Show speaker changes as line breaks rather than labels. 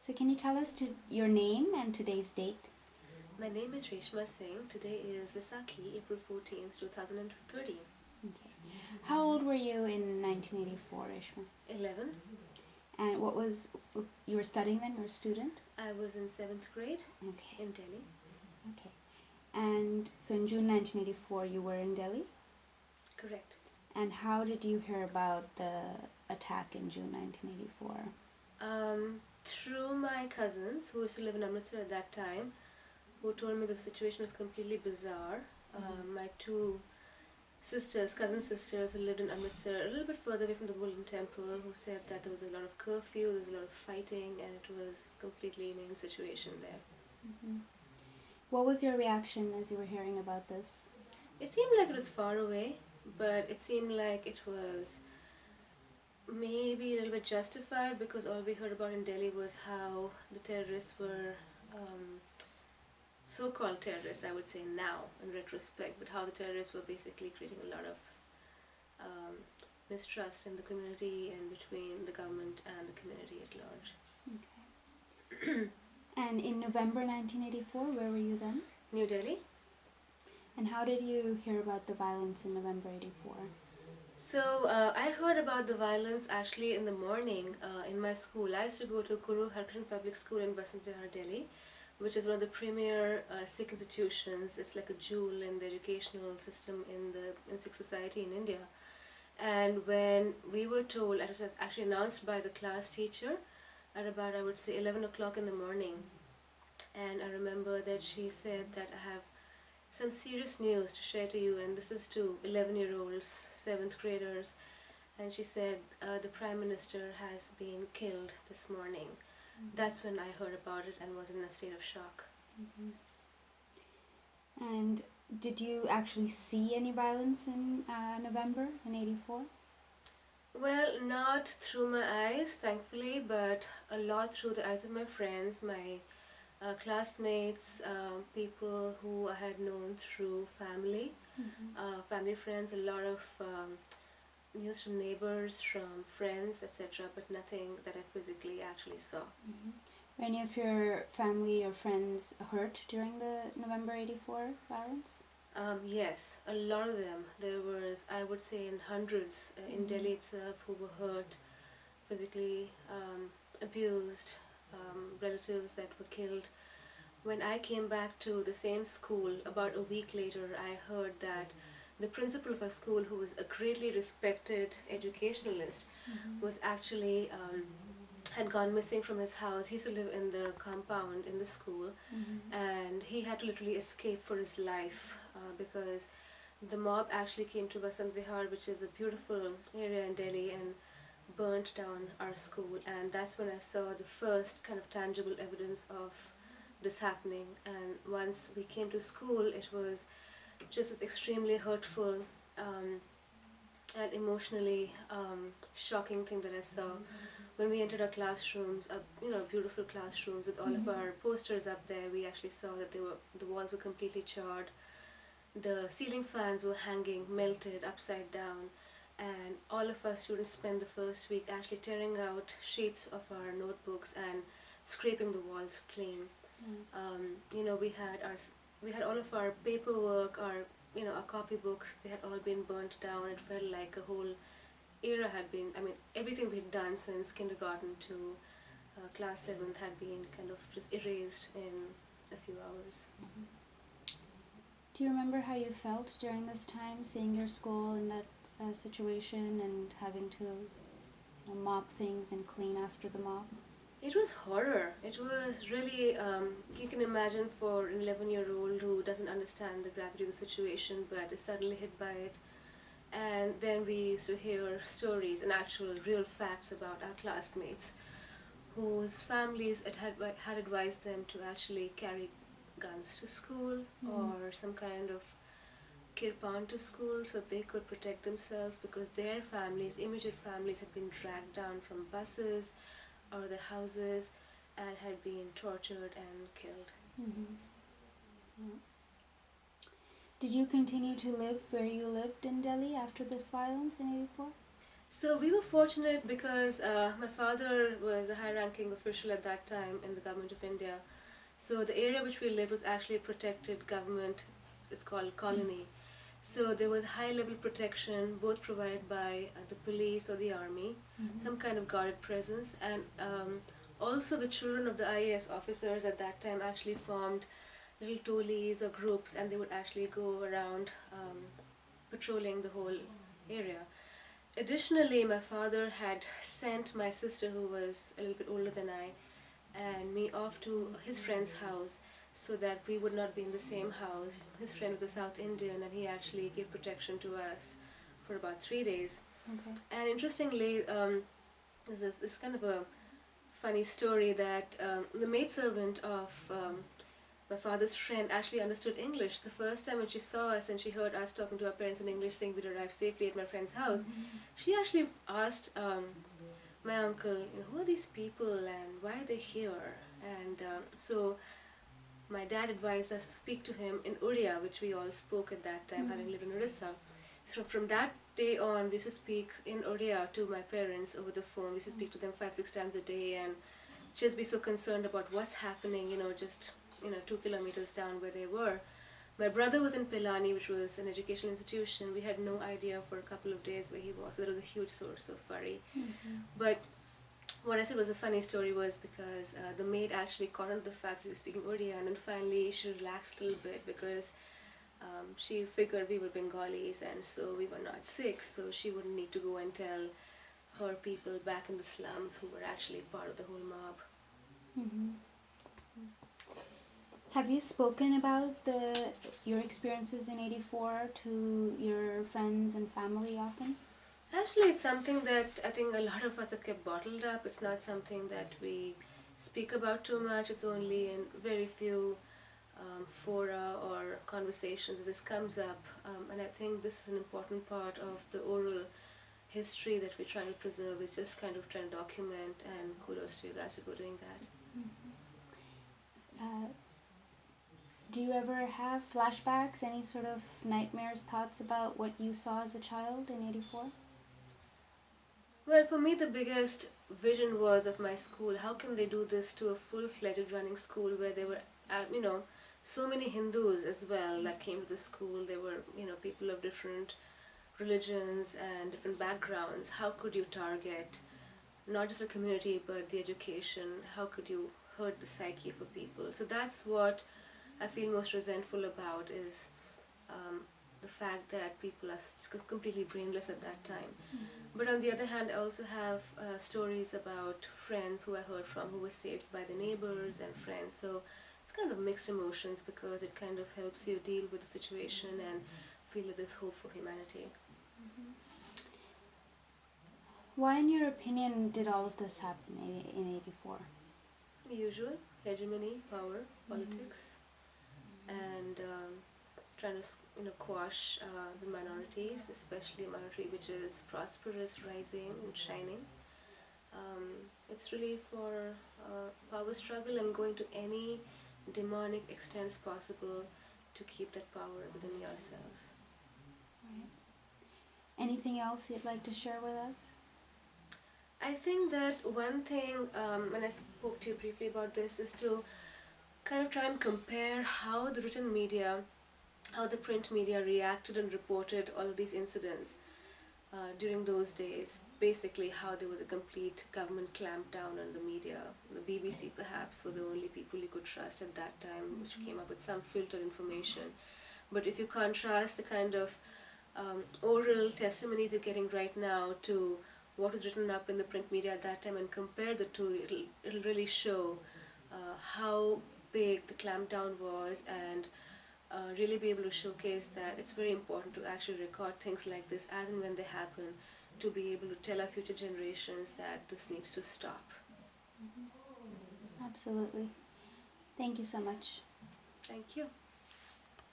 So can you tell us your name and today's date?
My name is Reshma Singh. Today is Vaisakhi, April 14th, 2013.
Okay. How old were you in 1984, Reshma?
11.
And you were studying then, you were a student?
I was in 7th grade
Okay.
in Delhi.
Okay. And so in June 1984 you were in Delhi?
Correct.
And how did you hear about the attack in June 1984?
Through my cousins who used to live in Amritsar at that time, who told me the situation was completely bizarre. My two cousin sisters who lived in Amritsar, a little bit further away from the Golden Temple, who said that there was a lot of curfew, there was a lot of fighting, and it was completely an insane situation there.
Mm-hmm. What was your reaction as you were hearing about this?
It seemed like it was far away, but it seemed like it was maybe a little bit justified, because all we heard about in Delhi was how the terrorists were so-called terrorists, I would say now in retrospect, but how the terrorists were basically creating a lot of mistrust in the community and between the government and the community at large.
Okay. And in November 1984, where were you then?
New Delhi.
And how did you hear about the violence in November 84?
So I heard about the violence actually in the morning in my school. I used to go to Guru Harkrishan Public School in Vasant Vihar, Delhi, which is one of the premier Sikh institutions. It's like a jewel in the educational system in Sikh society in India. And when we were told, it was actually announced by the class teacher at about, I would say, 11 o'clock in the morning. And I remember that she said that I have some serious news to share to you, and this is to 11-year-olds, 7th graders. And she said the Prime Minister has been killed this morning. Mm-hmm. That's when I heard about it and was in a state of shock.
Mm-hmm. And did you actually see any violence in November in 84?
Well, not through my eyes, thankfully, but a lot through the eyes of my friends, my classmates, people who I had known through family, family friends, a lot of news from neighbors, from friends, etc., but nothing that I physically actually saw.
Were any of your family or friends hurt during the November 84 violence?
Yes, a lot of them. There was, I would say, in hundreds in Delhi itself who were hurt, physically abused, relatives that were killed. When I came back to the same school about a week later, I heard that the principal of our school, who was a greatly respected educationalist, was actually had gone missing from his house. He used to live in the compound in the school, and he had to literally escape for his life because the mob actually came to Vasant Vihar, which is a beautiful area in Delhi, and burnt down our school. And that's when I saw the first kind of tangible evidence of this happening. And once we came to school, it was just this extremely hurtful and emotionally shocking thing that I saw. When we entered our classrooms, beautiful classrooms with all of our posters up there, we actually saw that the walls were completely charred. The ceiling fans were hanging, melted, upside down. And all of our students spent the first week actually tearing out sheets of our notebooks and scraping the walls clean. We had all of our paperwork, our copybooks, they had all been burnt down. It felt like a whole era had been, everything we'd done since kindergarten to class 7th had been kind of just erased in a few hours.
Do you remember how you felt during this time, seeing your school in that situation and having to mop things and clean after the mob?
It was horror. It was really, you can imagine for an 11-year-old who doesn't understand the gravity of the situation but is suddenly hit by it. And then we used to hear stories and actual real facts about our classmates whose families had advised them to actually carry guns to school or some kind of kirpan to school so they could protect themselves, because their families, immediate families, had been dragged down from buses or their houses and had been tortured and killed.
Did you continue to live where you lived in Delhi after this violence in 84?
So we were fortunate because my father was a high-ranking official at that time in the government of India. So the area which we lived was actually a protected government. It's called colony. So there was high-level protection, both provided by the police or the army, some kind of guarded presence, and also the children of the IAS officers at that time actually formed little tolis or groups, and they would actually go around patrolling the whole area. Additionally, my father had sent my sister, who was a little bit older than I, and me off to his friend's house so that we would not be in the same house. His friend was a South Indian, and he actually gave protection to us for about 3 days.
Okay.
And interestingly, this kind of a funny story that the maidservant of my father's friend actually understood English. The first time when she saw us and she heard us talking to our parents in English saying we'd arrived safely at my friend's house, she actually asked my uncle, who are these people and why are they here? And so my dad advised us to speak to him in Odia, which we all spoke at that time, having lived in Orissa. So from that day on, we used to speak in Odia to my parents over the phone. We used to speak to them 5-6 times a day and just be so concerned about what's happening, just 2 kilometers down where they were. My brother was in Pilani, which was an educational institution. We had no idea for a couple of days where he was, so that was a huge source of worry. But what I said was a funny story was because the maid actually caught on to the fact we were speaking Urdu, and then finally she relaxed a little bit because she figured we were Bengalis and so we were not sick, so she wouldn't need to go and tell her people back in the slums who were actually part of the whole mob.
Have you spoken about your experiences in '84 to your friends and family often?
Actually, it's something that I think a lot of us have kept bottled up. It's not something that we speak about too much. It's only in very few fora or conversations that this comes up. And I think this is an important part of the oral history that we're trying to preserve. It's just kind of trying to document, and kudos to you guys for doing that.
Do you ever have flashbacks, any sort of nightmares, thoughts about what you saw as a child in '84?
Well, for me, the biggest vision was of my school. How can they do this to a full-fledged running school where there were, so many Hindus as well that came to the school. There were, people of different religions and different backgrounds. How could you target not just a community but the education? How could you hurt the psyche for people? So that's what I feel most resentful about, is the fact that people are completely brainless at that time. But on the other hand, I also have stories about friends who I heard from who were saved by the neighbors and friends. So it's kind of mixed emotions because it kind of helps you deal with the situation and feel that there's hope for humanity.
Why, in your opinion, did all of this happen in '84?
The usual: hegemony, power, politics, and trying to quash the minorities, especially a minority which is prosperous, rising and shining. It's really for power struggle and going to any demonic extents possible to keep that power within yourselves.
Right. Anything else you'd like to share with us?
I think that one thing, when I spoke to you briefly about this, is to kind of try and compare how the written media, how the print media reacted and reported all of these incidents during those days. Basically, how there was a complete government clampdown on the media. The BBC perhaps were the only people you could trust at that time, which came up with some filtered information. But if you contrast the kind of oral testimonies you're getting right now to what was written up in the print media at that time and compare the two, it'll really show how big the clampdown was, and really be able to showcase that it's very important to actually record things like this as and when they happen, to be able to tell our future generations that this needs to stop.
Absolutely. Thank you so much.
Thank you.